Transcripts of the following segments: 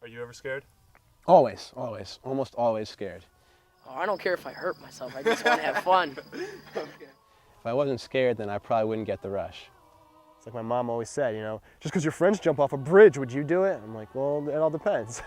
Are you ever scared? Always, almost always scared. Oh, I don't care if I hurt myself. I just want to have fun. If I wasn't scared, then I probably wouldn't get the rush. It's like my mom always said, you know, just because your friends jump off a bridge, would you do it? I'm like, well, it all depends.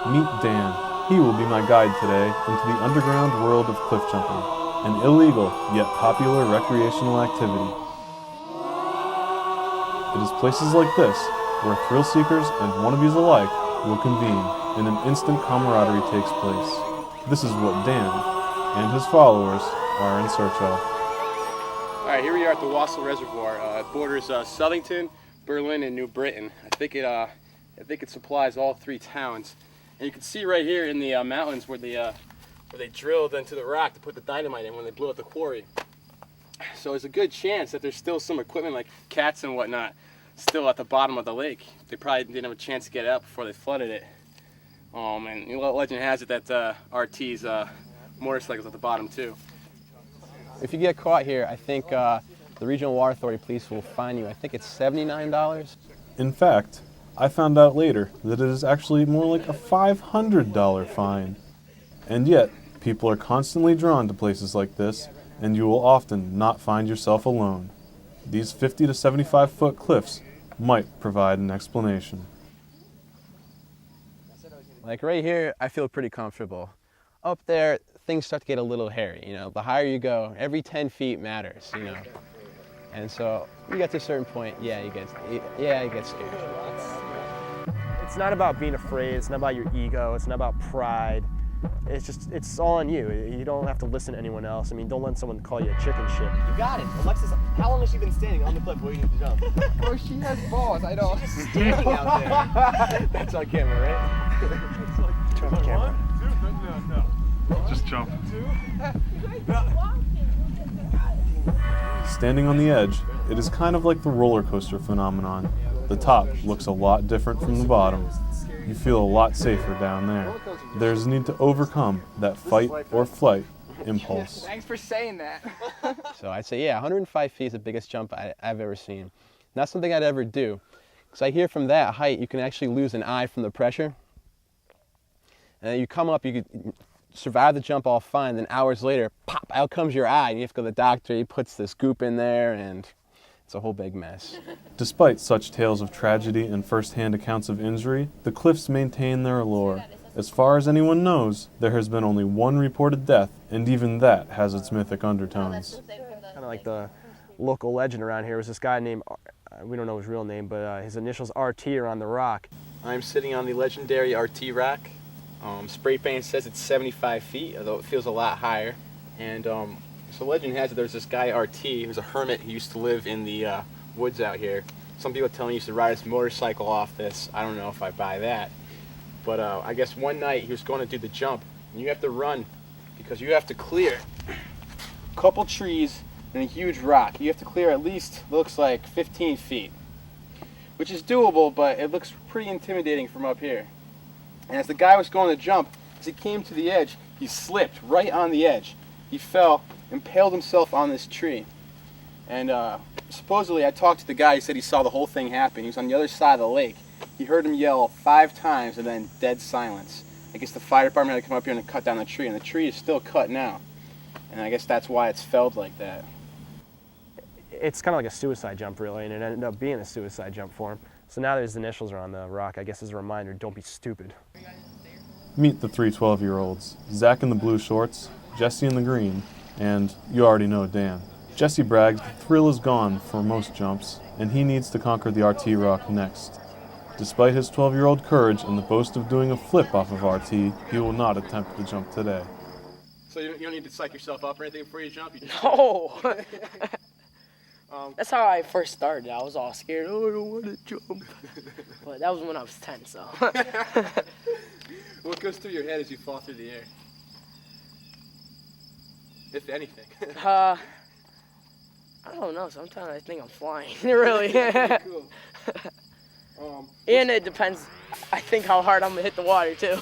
Meet Dan. He will be my guide today into the underground world of cliff jumping, an illegal yet popular recreational activity. It is places like this where thrill seekers and wannabes alike will convene and an instant camaraderie takes place. This is what Dan and his followers are in search of. All right, here we are at the Wassel Reservoir. It borders Southington, Berlin, and New Britain. I think it supplies all three towns. And you can see right here in the mountains where they drilled into the rock to put the dynamite in when they blew up the quarry. So there's a good chance that there's still some equipment like cats and whatnot still at the bottom of the lake. They probably didn't have a chance to get out before they flooded it. And legend has it that RT's motorcycle's at the bottom too. If you get caught here, I think the Regional Water Authority police will fine you. I think it's $79. In fact, I found out later that it is actually more like a $500 fine. And yet, people are constantly drawn to places like this, and you will often not find yourself alone. These 50 to 75-foot cliffs might provide an explanation. Like right here, I feel pretty comfortable. Up there, things start to get a little hairy. You know, the higher you go, every 10 feet matters, you know. And so you get to a certain point, you get scared. It's not about being afraid, it's not about your ego, it's not about pride. It's all on you. You don't have to listen to anyone else. I mean, don't let someone call you a chicken shit. You got it. Alexis, how long has she been standing on the cliff waiting to jump? Oh, she has balls, I don't. She's just standing out there. That's on camera, right? Turn the camera. No. Just jump. Standing on the edge, it is kind of like the roller coaster phenomenon. The top looks a lot different from the bottom. You feel a lot safer down there. There's a need to overcome that fight or flight impulse. Thanks for saying that. So I'd say, 105 feet is the biggest jump I've ever seen. Not something I'd ever do, because I hear from that height you can actually lose an eye from the pressure. And then you come up, you could survive the jump all fine, then hours later, pop, out comes your eye, and you have to go to the doctor, he puts this goop in there, and it's a whole big mess. Despite such tales of tragedy and first-hand accounts of injury, the cliffs maintain their allure. As far as anyone knows, there has been only one reported death, and even that has its mythic undertones. Kind of like the local legend around here was this guy named, we don't know his real name, but his initials RT are on the rock. I'm sitting on the legendary RT rock. Spray paint says it's 75 feet, although it feels a lot higher. And so legend has it there's this guy RT who's a hermit who used to live in the woods out here. Some people tell me he used to ride his motorcycle off this. I don't know if I buy that. But I guess one night he was going to do the jump. And you have to run because you have to clear a couple trees and a huge rock. You have to clear at least, looks like 15 feet. Which is doable, but it looks pretty intimidating from up here. And as the guy was going to jump, as he came to the edge, he slipped right on the edge. He fell, impaled himself on this tree. And supposedly I talked to the guy, he said he saw the whole thing happen. He was on the other side of the lake. He heard him yell 5 times and then dead silence. I guess the fire department had to come up here and cut down the tree, and the tree is still cut now. And I guess that's why it's felled like that. It's kind of like a suicide jump, really, and it ended up being a suicide jump for him. So now that his initials are on the rock, I guess as a reminder, don't be stupid. Meet the 3 12-year-olds, Zach in the blue shorts, Jesse in the green, and you already know Dan. Jesse brags the thrill is gone for most jumps, and he needs to conquer the RT rock next. Despite his 12-year-old courage and the boast of doing a flip off of RT, he will not attempt the jump today. So you don't need to psych yourself up or anything before you jump? You just No! That's how I first started. I was all scared. Oh, I don't want to jump. But that was when I was 10, so. What goes through your head as you fall through the air? If anything. I don't know. Sometimes I think I'm flying, really. Cool. And it depends, I think, how hard I'm going to hit the water, too.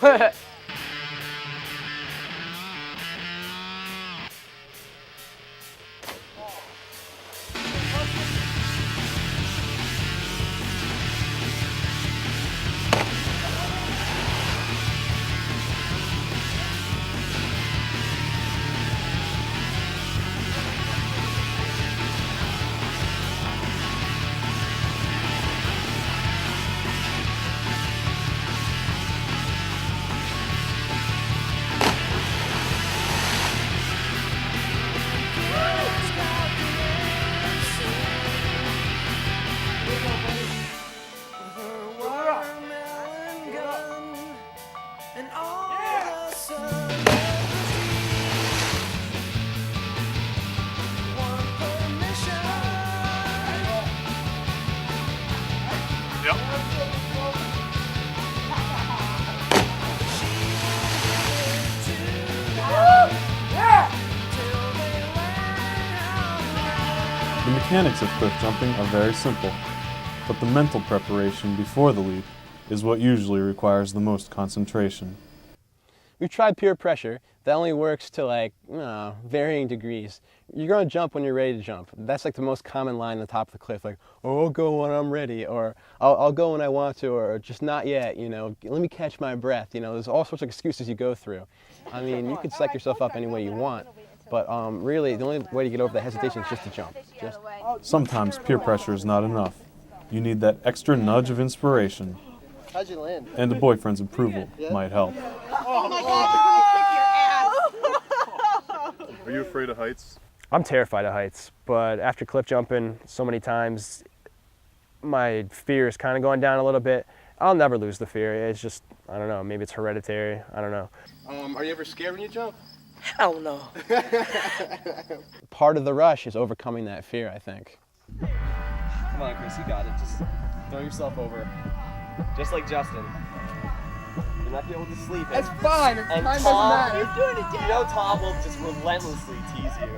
Yep. The mechanics of cliff jumping are very simple, but the mental preparation before the leap is what usually requires the most concentration. We've tried peer pressure. That only works to varying degrees. You're going to jump when you're ready to jump. That's like the most common line on the top of the cliff, like, oh, I'll go when I'm ready, or I'll go when I want to, or just not yet, let me catch my breath. There's all sorts of excuses you go through. I mean, you can psych yourself up any way you want, but really the only way to get over that hesitation is just to jump. Sometimes peer pressure is not enough. You need that extra nudge of inspiration, How'd you land? and a boyfriend's approval might help. Oh my God, Are you afraid of heights? I'm terrified of heights, but after cliff jumping so many times, my fear is kind of going down a little bit. I'll never lose the fear. It's just, I don't know, maybe it's hereditary. I don't know. Are you ever scared when you jump? Hell no. Part of the rush is overcoming that fear, I think. Come on, Chris, you got it. Just throw yourself over. Just like Justin. You might be able to sleep. It's fine. It's And time Tom, doesn't matter. you're doing it, you know Tom will just relentlessly tease you.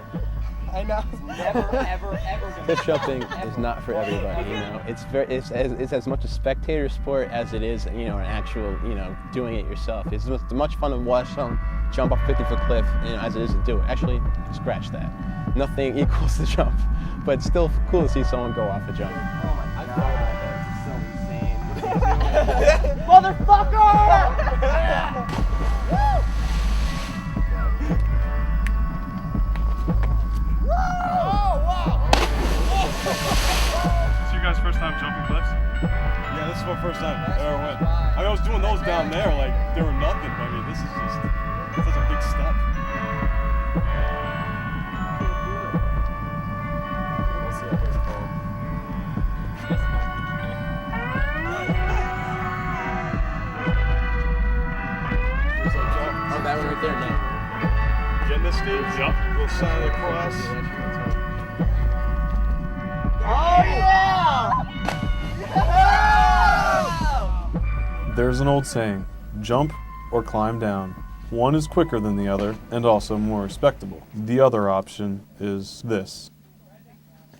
I know. Never, ever, ever gonna Cliff jumping is not for everybody, It's as much a spectator sport as it is, an actual, doing it yourself. It's much fun to watch someone jump off a 50-foot cliff, as it is to do it. Actually, scratch that. Nothing equals the jump, but it's still cool to see someone go off a jump. Oh my God, that's so insane. Motherfucker! Is your guys' first time jumping cliffs? Yeah, this is my first time I ever went. I mean, I was doing those down there like they were nothing, but I mean, this is just such a big step. Oh, that one right there, no. Getting this, Steve? Yep. Little sign of the cross. There's an old saying, jump or climb down. One is quicker than the other and also more respectable. The other option is this.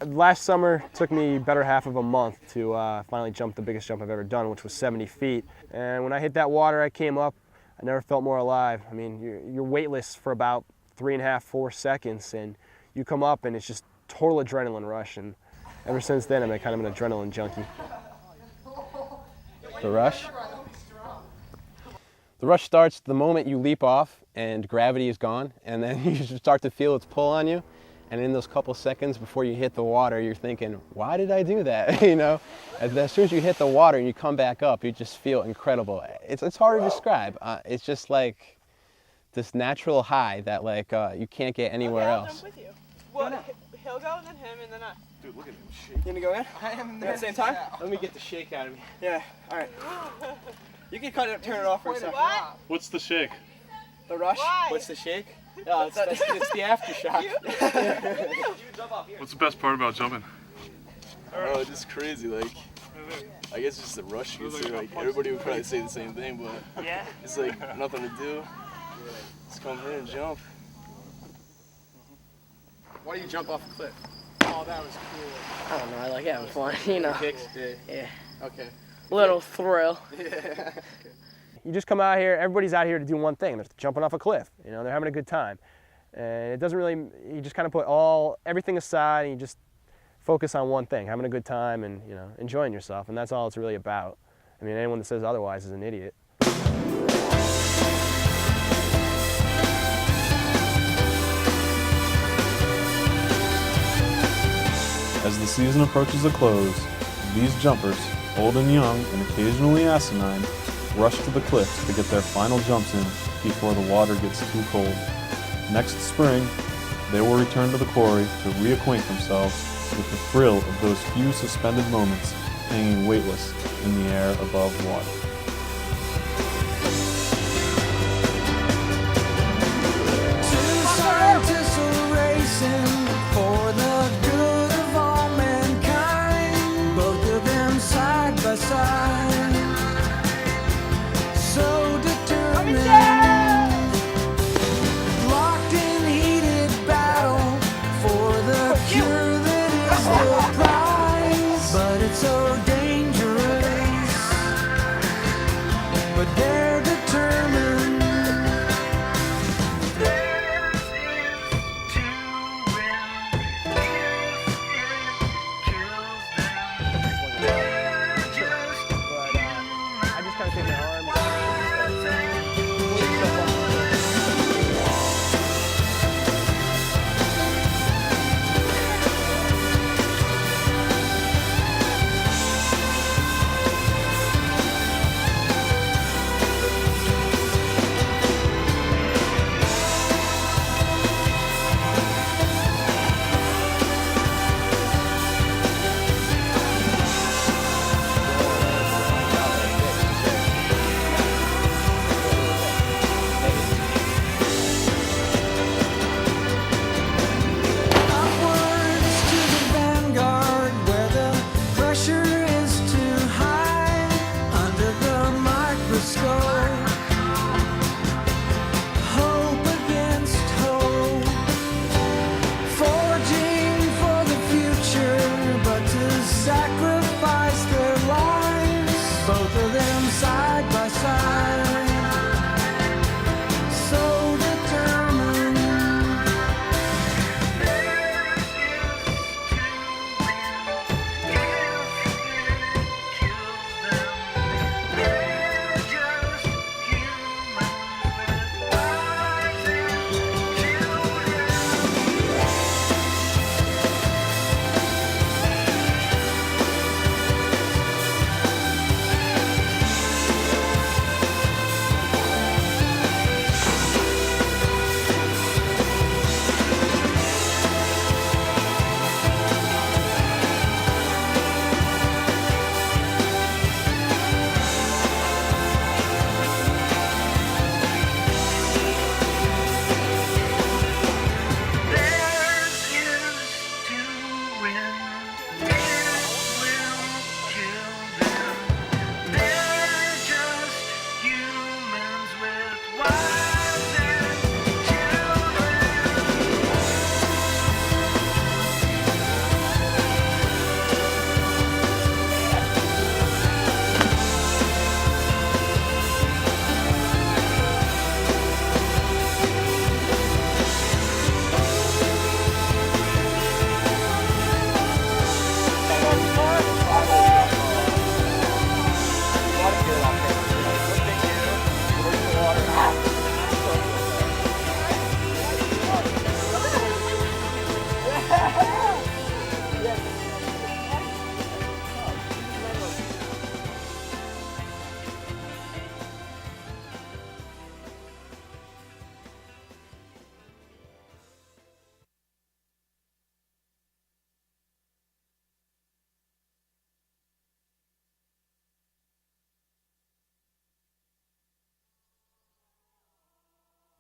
Last summer took me better half of a month to finally jump the biggest jump I've ever done, which was 70 feet. And when I hit that water, I came up, I never felt more alive. I mean, you're weightless for about 3.5, 4 seconds, and you come up and it's just total adrenaline rush. And ever since then, I'm kind of an adrenaline junkie. The rush? The rush starts the moment you leap off and gravity is gone, and then you start to feel its pull on you. And in those couple seconds before you hit the water, you're thinking, why did I do that? As soon as you hit the water and you come back up, you just feel incredible. It's hard to describe. It's just like this natural high that you can't get anywhere else. I'm with you. Well, he'll go, and then him, and then I. Dude, look at him shake. You gonna go in? I am At the same time? Let me get the shake out of me. Yeah, alright. You can turn it off for a second. What? What's the shake? The rush? Why? What's the shake? It's the aftershock. What's the best part about jumping? Oh, it's just crazy. Like, I guess it's just the rush you see. Like, everybody would probably say the same thing, but it's like nothing to do. Just come here and jump. Why do you jump off a cliff? Oh, that was cool. I don't know. I like having fun, you know. Kicks? Yeah. Okay. Little thrill. Yeah. You just come out here, everybody's out here to do one thing. They're jumping off a cliff. You know, they're having a good time. And it doesn't really, you just kind of put everything aside and you just focus on one thing, having a good time and, you know, enjoying yourself. And that's all it's really about. I mean, anyone that says otherwise is an idiot. As the season approaches a close, these jumpers, old and young and occasionally asinine, rush to the cliffs to get their final jumps in before the water gets too cold. Next spring, they will return to the quarry to reacquaint themselves with the thrill of those few suspended moments hanging weightless in the air above water. Two scientists are racing for the good of all mankind. Both of them side by side, so determined, locked in heated battle for the cure that is the prize. But it's so dangerous, but they're determined. I just kind of take my arms. Upwards to the vanguard where the pressure is too high. Under the microscope, hope against hope, forging for the future, but to sacrifice their lives. Both of them side by side, so determined.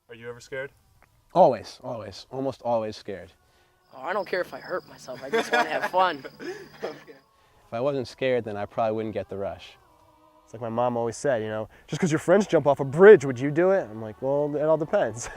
Are you ever scared? Always, almost always scared. Oh, I don't care if I hurt myself. I just want to have fun. If I wasn't scared, then I probably wouldn't get the rush. It's like my mom always said, you know, just because your friends jump off a bridge, would you do it? I'm like, well, it all depends.